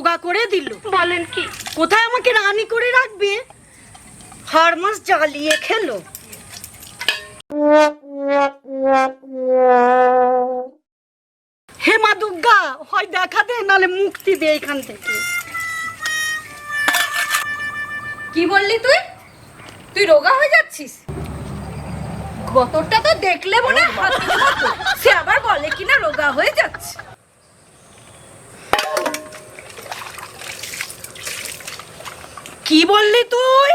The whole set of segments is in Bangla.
রোগা করে দিল। বলেন কি? কোথায় আমাকে রানী করে রাখবে, হারমাস জ্বালিয়ে খেলো। হে মা দুর্গা, হয় দেখা দে নালে মুক্তি দে এখান থেকে। কি বললি তুই? তুই রোগা হয়ে যাচ্ছিস? গতরটা তো দেখলে মনে হয় সে আবার বলে কিনা রোগা হয়ে যাচ্ছে। কি বললি তুই?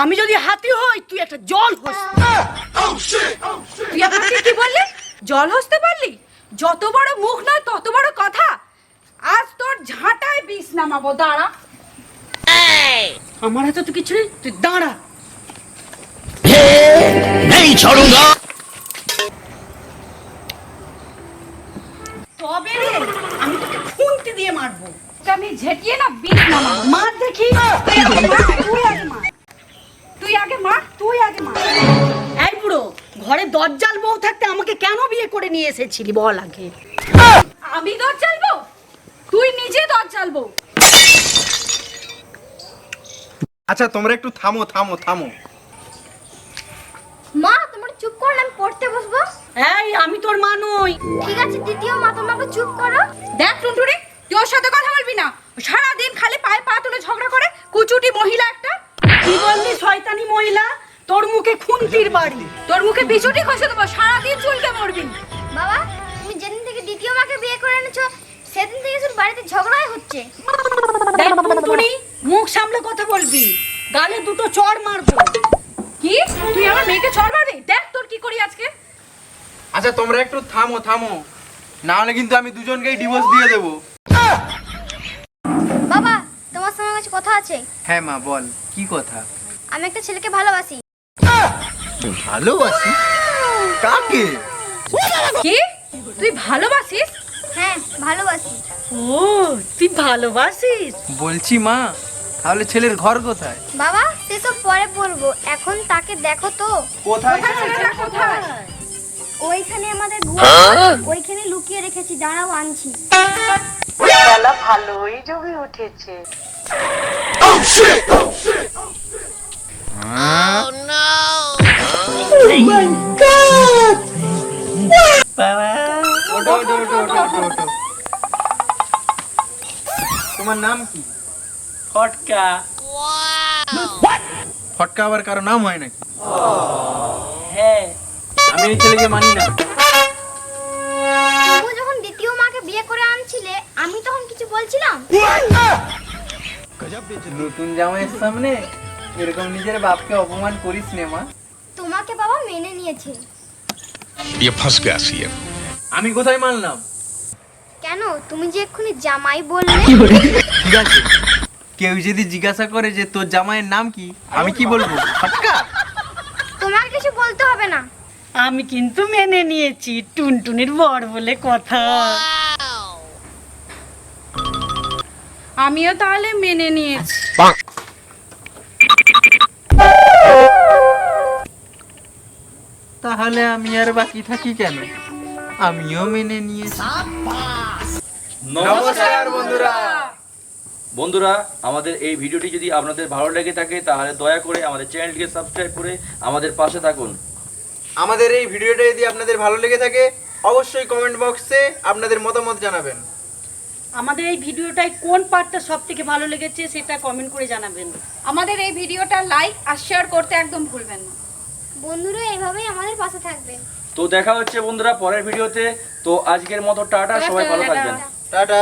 আমি যদি হাতি হই তুই একটা জল হোস। তুই আমাকে কি বললি? জল হসতে পারলি? যত বড় মুখ নয় তত বড় কথা। আজ তোর ঝাঁটায় বিষ নামাবো, দাঁড়া। আমার হাতে তো কিছু নেই, তুই দাঁড়া। नहीं छोड़ूंगा। তবে রে আমি তোকে খুন্তি দিয়ে মারবো। আমি ঝেঁটিয়ে না বিষ নামাবো। মার দেখি। তুই আগে মার, তুই আগে মার, তুই আগে মার। এই বুড়ো, ঘরে দজ্জাল বউ থাকতে আমাকে কেন বিয়ে করে নিয়ে এসেছিলি বল আগে। আমি দর চালবো? তুই নিজে দর চালবো। আচ্ছা তোমরা একটু থামো থামো থামো। মা তোমরা চুপ করো, আমি পড়তে বসবো। এই আমি তোর মা নই। ঠিক আছে দ্বিতীয় মা, তোমরা চুপ করো। দেখ টুনটুনি, তুই ওর সাথে কথা বলবি না। সারাদিন খালি পায়ে পা তুলে ঝগড়া করে, কুচুটি মহিলা একটা। কি বললি শয়তানি মহিলা? তোর মুখে খুন্তির বাড়ি। তোর মুখে বিচুটি খসে দেবো, সারাদিন চুলকে মরবি। বাবা তুমি যেদিন থেকে দ্বিতীয় মাকে বিয়ে করে এনেছো সেদিন থেকে শুধু বাড়িতে ঝগড়াই হচ্ছে। দেখ টুনটুনি, মুখ সামলে কথা বলবি, গালে দুটো চড় মারবো। কি? তুই আমার মেয়েকে ছড় মারবি? দেখ তোর কি করি আজকে। আচ্ছা তোমরা একটু থামো থামো, না হলে কিন্তু আমি দুজনকেই ডিভোর্স দিয়ে দেবো। বাবা তোমার সঙ্গে কিছু কথা আছে। হ্যাঁ মা বল, কি কথা? আমি একটা ছেলেকে ভালোবাসি। ভালোবাসি? কাকে? কি? তুই ভালোবাসিস? হ্যাঁ ভালোবাসি। ও তুই ভালোবাসিস? বলছি মা, তাহলে ছেলের ঘর কোথায়? বাবা সেসব পরে বলবো, এখন তাকে দেখো তো। কোথায়? ছেলেটা কোথায়? ওইখানে আমাদের ঘর, ওইখানে লুকিয়ে রেখেছি, দাঁড়াও আনছি। খেলা ভালোই জমে উঠেছে। ওঠো, ওঠো, ওঠো, ওঠো, ওঠো, ওঠো। তোমার নাম কি? ফটকা। ফটকা আবার কারো নাম হয় নাকি? হ্যাঁ। আমি এই ছেলেকে মানি না। তুমি যখন দ্বিতীয় মাকে বিয়ে করে আনছিলে আমি তখন কিছু বলছিলাম? নতুন জামাইয়ের সামনে এরকম নিজের বাপকে অপমান করিস নে মা। তোমাকে বাবা মেনে নিয়েছে। ये फंस गया सीएम। আমি কোথায় মানলাম? কেন তুমি যে এক্ষুনি জামাই বললে? ঠিক আছে, কেউ যদি জিজ্ঞাসা করে যে তোর জামাইয়ের নাম কি, আমি কি বলবো? ফটকা? তোমাকে কিছু বলতে হবে না। আমি কিন্তু মেনে নিয়েছি, টুনটুনির বর বলে কথা। আমিও তাহলে মেনে নিয়েছি। তাহলে আমি আর বাকি থাকি কেন? আমিও মেনে নিয়েছি। নমস্কার বন্ধুরা। বন্ধুরা, আমাদের এই ভিডিওটি যদি আপনাদের ভালো লেগে থাকে তাহলে দয়া করে আমাদের চ্যানেলটিকে সাবস্ক্রাইব করে আমাদের পাশে থাকুন। আমাদের এই ভিডিওটা যদি আপনাদের ভালো লেগে থাকে অবশ্যই কমেন্ট বক্সে আপনাদের মতামত জানাবেন। আমাদের এই ভিডিওটায় কোন পার্টটা সব থেকে ভালো লেগেছে সেটা কমেন্ট করে জানাবেন। আমাদের এই ভিডিওটা লাইক আর শেয়ার করতে একদম ভুলবেন না। বন্ধুরা এইভাবেই আমাদের পাশে থাকবেন। তো দেখা হচ্ছে বন্ধুরা পরের ভিডিওতে। তো আজকের মতো টাটা, সবাই ভালো থাকবেন। টাটা।